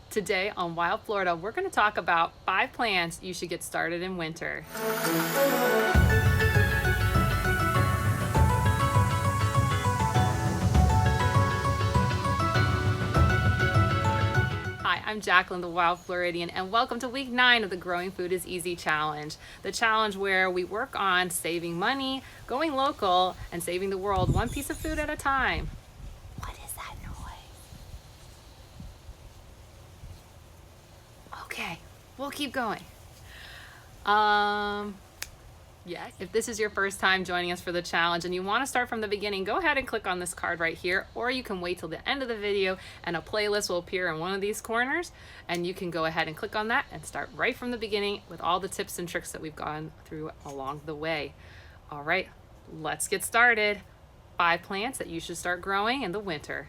Today on Wild Florida, we're going to talk about 5 plants you should get started in winter. Hi, I'm Jacqueline, the Wild Floridian, and welcome to week 9 of the Growing Food is Easy challenge. The challenge where we work on saving money, going local, and saving the world one piece of food at a time. What is that noise? Okay, we'll keep going. Yes. If this is your first time joining us for the challenge and you want to start from the beginning, go ahead and click on this card right here, or you can wait till the end of the video and a playlist will appear in one of these corners, and you can go ahead and click on that and start right from the beginning with all the tips and tricks that we've gone through along the way. All right, let's get started. 5 plants that you should start growing in the winter.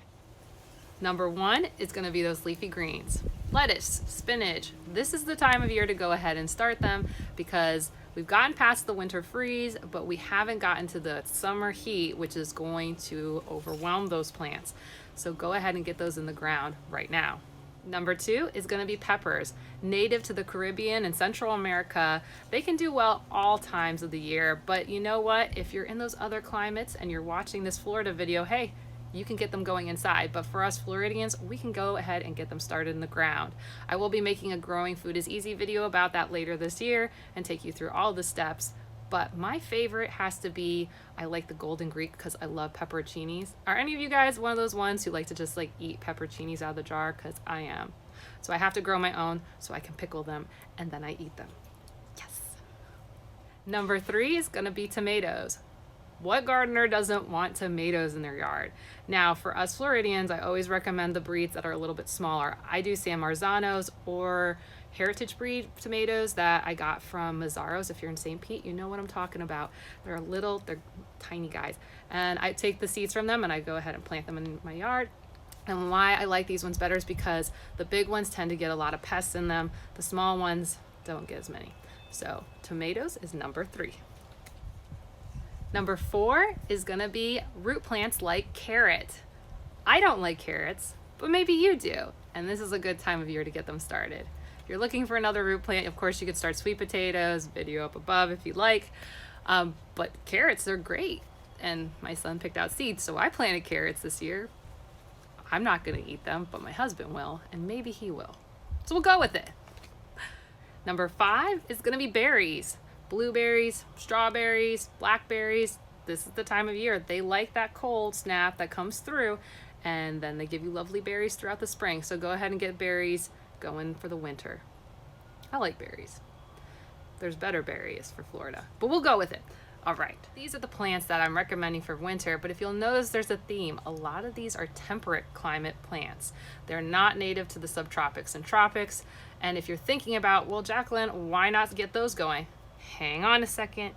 Number 1 is going to be those leafy greens. Lettuce, spinach. This is the time of year to go ahead and start them because we've gotten past the winter freeze, but we haven't gotten to the summer heat, which is going to overwhelm those plants. So go ahead and get those in the ground right now. Number 2 is going to be peppers. Native to the Caribbean and Central America, they can do well all times of the year, but you know what? If you're in those other climates and you're watching this Florida video, hey, you can get them going inside, but for us Floridians, we can go ahead and get them started in the ground. I will be making a Growing Food is Easy video about that later this year and take you through all the steps, but my favorite has to be, I like the Golden Greek because I love pepperoncinis. Are any of you guys one of those ones who like to just like eat pepperoncinis out of the jar? Because I am. So I have to grow my own so I can pickle them and then I eat them. Yes. Number 3 is going to be tomatoes. What gardener doesn't want tomatoes in their yard? Now, for us Floridians, I always recommend the breeds that are a little bit smaller. I do San Marzanos or heritage breed tomatoes that I got from Mazzaro's. If you're in St. Pete, you know what I'm talking about. They're tiny guys. And I take the seeds from them and I go ahead and plant them in my yard. And why I like these ones better is because the big ones tend to get a lot of pests in them. The small ones don't get as many. So tomatoes is number 3. Number 4 is going to be root plants like carrot. I don't like carrots, but maybe you do, and this is a good time of year to get them started. If you're looking for another root plant, of course you could start sweet potatoes, video up above if you'd like, but carrots are great, and my son picked out seeds, so I planted carrots this year. I'm not going to eat them, but my husband will, and maybe he will. So we'll go with it. Number 5 is going to be berries. Blueberries, strawberries, blackberries. This is the time of year. They like that cold snap that comes through, and then they give you lovely berries throughout the spring. So go ahead and get berries going for the winter. I like berries. There's better berries for Florida, but we'll go with it. All right, these are the plants that I'm recommending for winter, but if you'll notice there's a theme. A lot of these are temperate climate plants. They're not native to the subtropics and tropics. And if you're thinking about, well, Jacqueline, why not get those going? Hang on a second.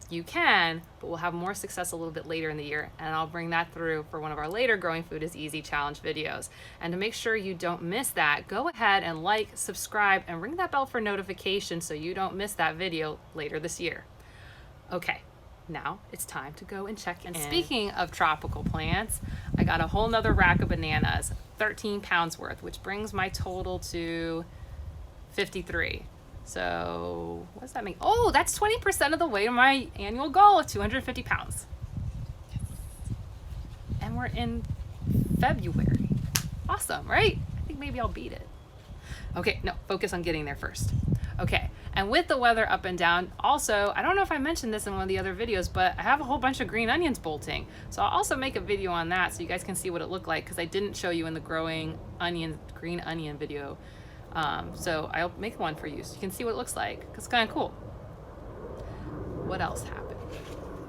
You can, but we'll have more success a little bit later in the year, and I'll bring that through for one of our later Growing Food is Easy challenge videos. And to make sure you don't miss that, go ahead and like, subscribe, and ring that bell for notifications so you don't miss that video later this year. Okay, now it's time to go and check in. And speaking of tropical plants, I got a whole nother rack of bananas, 13 pounds worth, which brings my total to 53. So what does that mean? Oh, that's 20% of the way to my annual goal of 250 pounds. And we're in February. Awesome, right? I think maybe I'll beat it. Okay, no, focus on getting there first. Okay, and with the weather up and down, also, I don't know if I mentioned this in one of the other videos, but I have a whole bunch of green onions bolting. So I'll also make a video on that so you guys can see what it looked like, because I didn't show you in the green onion video. So I'll make one for you so you can see what it looks like, because it's kind of cool. What else happened?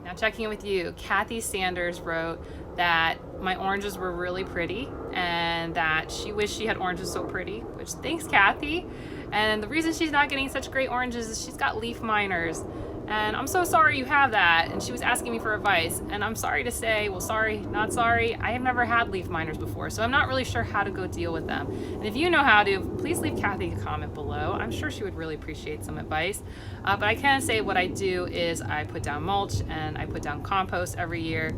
Now checking in with you, Kathy Sanders wrote that my oranges were really pretty and that she wished she had oranges so pretty, which thanks Kathy. And the reason she's not getting such great oranges is she's got leaf miners. And I'm so sorry you have that. And she was asking me for advice. And I'm sorry to say, well, sorry, not sorry. I have never had leaf miners before, so I'm not really sure how to go deal with them. And if you know how to, please leave Kathy a comment below. I'm sure she would really appreciate some advice. But I can say what I do is I put down mulch and I put down compost every year.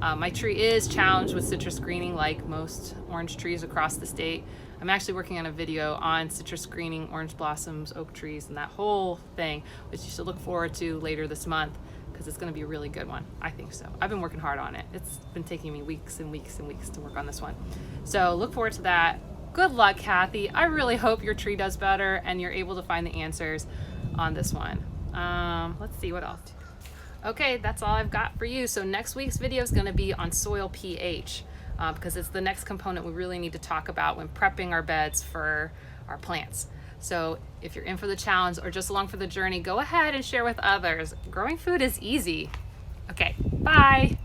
My tree is challenged with citrus greening like most orange trees across the state. I'm actually working on a video on citrus greening, orange blossoms, oak trees, and that whole thing, which you should look forward to later this month because it's going to be a really good one. I think so. I've been working hard on it. It's been taking me weeks and weeks and weeks to work on this one. So look forward to that. Good luck, Kathy. I really hope your tree does better and you're able to find the answers on this one. Let's see what else. Okay, that's all I've got for you. So next week's video is going to be on soil pH because it's the next component we really need to talk about when prepping our beds for our plants. So if you're in for the challenge or just along for the journey, go ahead and share with others. Growing food is easy. Okay, bye.